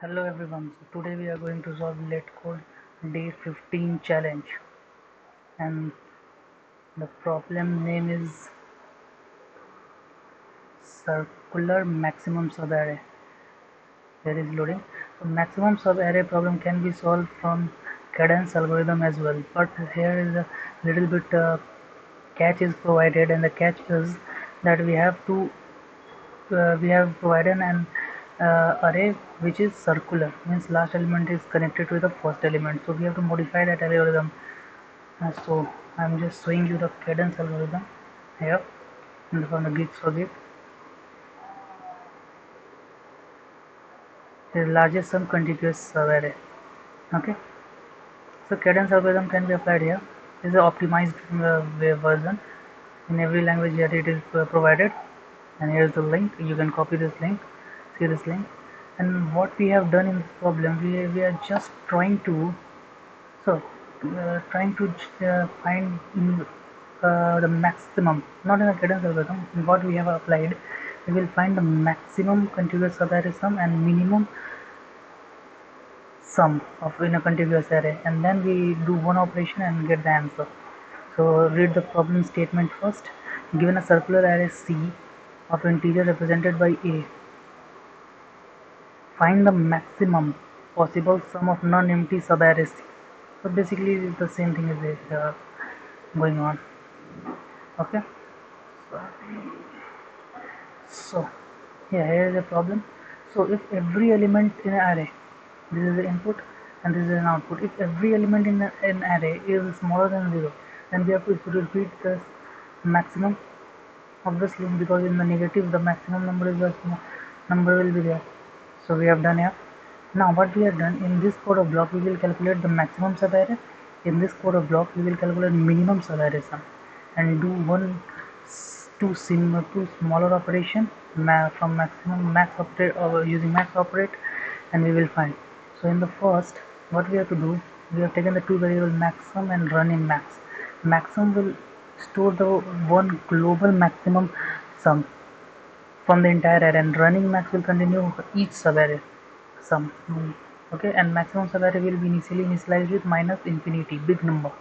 Hello everyone. So today we are going to solve LeetCode day 15 challenge, and the problem name is circular maximum subarray. Here is loading. So maximum subarray problem can be solved from cadence algorithm as well, but here is a little bit catch is provided, and the catch is that we have provided an array which is circular, means last element is connected to the first element, so we have to modify that algorithm. So I'm just showing you the cadence algorithm here from the Geeks for Geek. The largest sum contiguous array. Okay, so cadence algorithm can be applied here. This is an optimized version. In every language here it is provided, and here is the link. You can copy this link, see this link, and what we have done in this problem, we are just trying to find the maximum, not in the cadence algorithm. What we have applied, we will find the maximum contiguous subarray sum and minimum sum of in a contiguous array, and then we do one operation and get the answer. So read the problem statement first. Given a circular array C of integer represented by A, find the maximum possible sum of non-empty subarray C. So basically the same thing is going on. Okay, so yeah, here is a problem. So if every element in an array, this is the input and this is an output, if every element in an array is smaller than 0, then we have to repeat the maximum, obviously, because in the negative the maximum number is the number will be there. So we have done here. Now what we have done, in this code of block we will calculate the maximum subarray, in this code of block we will calculate minimum subarray sum, and do two smaller operation from maximum max operate using max operate, and we will find. So in the first, what we have to do, we have taken the two variable maximum and running max. Maximum will store the one global maximum sum from the entire array, and running max will continue each subarray sum. Okay, and maximum subarray will be initialized with minus infinity, big number.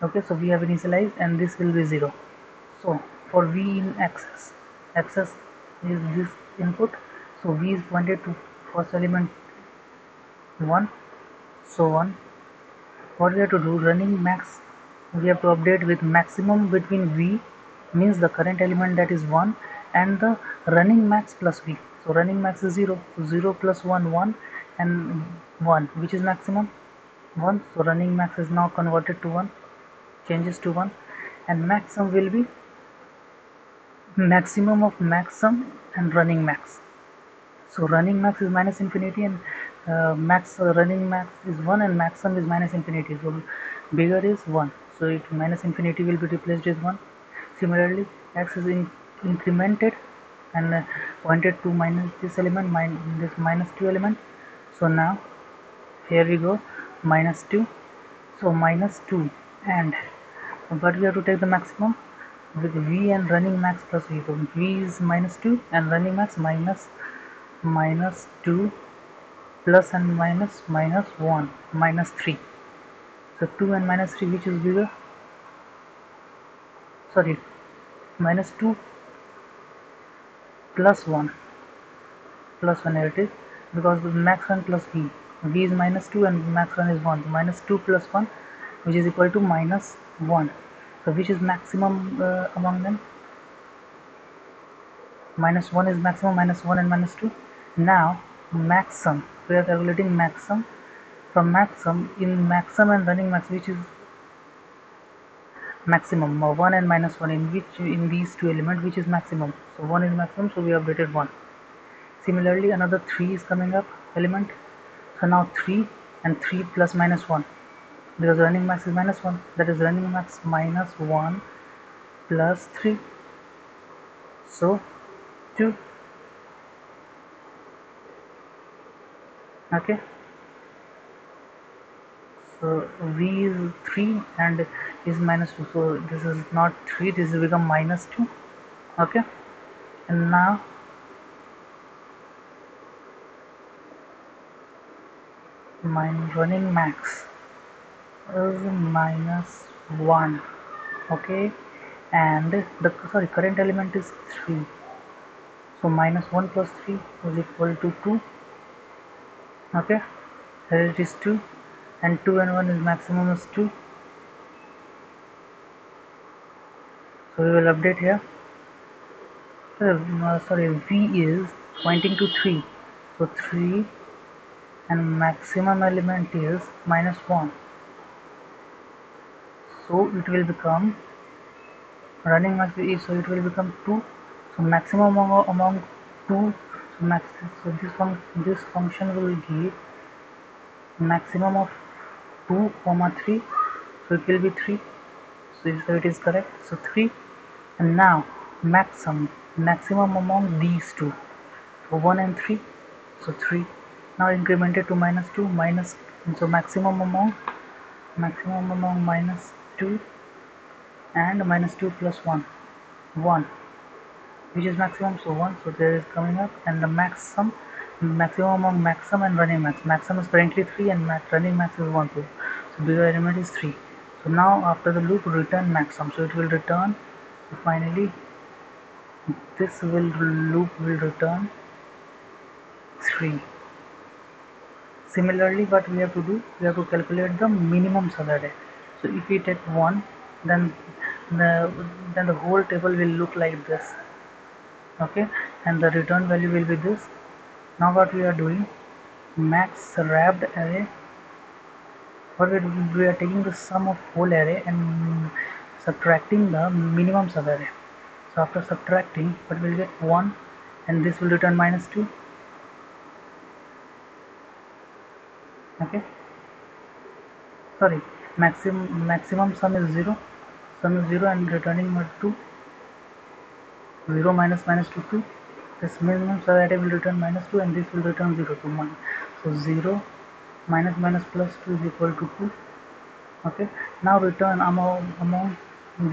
Okay, so we have initialized, and this will be 0. So for v in access is this input, so v is pointed to first element 1, so on. What we have to do, running max, we have to update with maximum between v, means the current element, that is 1, and the running max plus v. So running max is 0, so 0 plus 1 1, and 1 which is maximum 1, so running max is now converted to 1, changes to 1, and maximum will be maximum of maximum and running max. So running max is minus infinity, and running max is 1, and maximum is minus infinity, so bigger is 1, so it minus infinity will be replaced with 1. Similarly, x is incremented and pointed to minus this element, this minus 2 element. So now here we go, minus 2, so minus 2, and but we have to take the maximum with v and running max plus v. So v is minus 2 and running max minus 2 plus and minus minus 1 minus 3. So 2 and minus 3, which is bigger? Sorry, minus 2 plus 1 here it is, because max 1 plus v is minus 2 and max 1 is 1, so minus 2 plus 1, which is equal to minus 1. So which is maximum among them? Minus 1 is maximum, minus 1 and minus 2. Now maximum, we are calculating maximum. From maximum, in maximum and running max, which is maximum, 1 and minus 1, in these two elements, which is maximum? So 1 is maximum, so we have updated 1. Similarly, another 3 is coming up element, so now 3 and 3 plus minus 1, because running max is minus 1, that is running max minus 1 plus 3, so 2. Okay, so v is 3 and is minus 2, so this is not 3, this will become minus 2. Okay, and now running max is -1. Okay, and the current element is 3, so -1 plus 3 is equal to 2. Okay, here it is 2, and 2 and 1 is maximum is 2, so we will update here. Sorry, v is pointing to 3, so 3, and maximum element is -1, so it will become running max is, so it will become 2, so maximum among 2, so this function will give maximum of 2 comma 3, so it will be 3, so it is correct, so 3. And now maximum among these two, so 1 and 3, so 3. Now incremented to -2, so maximum among -2 and -2 plus 1, 1, which is maximum, so 1, so there is coming up. And the maximum among maximum and running max, maximum is currently 3 and running max is 1, so bigger element is 3. So now after the loop return maximum, so it will return, so finally this loop will return 3. Similarly, what we have to do, we have to calculate the minimum subarray. So if we take 1, then the whole table will look like this. Okay, and the return value will be this. Now what we are doing, max wrapped array, what we are taking the sum of whole array and subtracting the minimum subarray. So after subtracting, what will get 1, and this will return -2. Okay, sorry, maximum sum is 0, and returning 2, 0 minus -2, 2. This minimum subarray will return -2 and this will return 0 to 1, so 0 minus plus 2 is equal to 2. Okay, now return among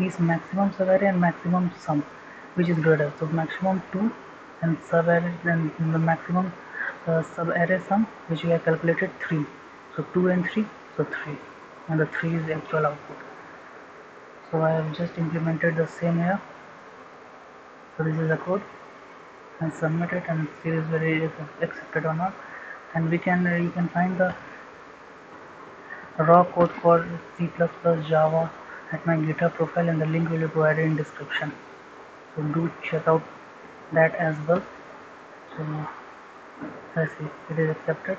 these maximum subarray and maximum sum, which is greater, so maximum 2 and subarray, and the maximum subarray sum, which we have calculated 3, so 2 and 3, so 3, and the 3 is the actual output. So I have just implemented the same here. So this is the code, and submit it and see is very accepted or not. And we can you can find the raw code for C++ Java at my GitHub profile, and the link will be provided in description, so do check out that as well. So let's see, it is accepted.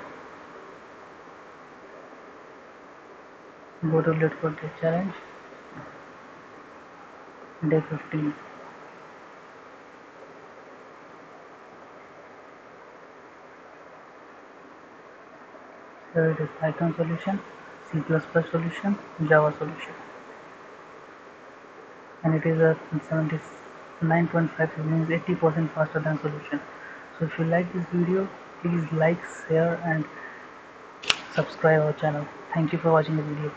Go to LeetCode challenge, day 15. Here it is: Python solution, C++ solution, Java solution, and it is a 79.5, means 80% faster than solution. So if you like this video, please like, share and subscribe our channel. Thank you for watching the video.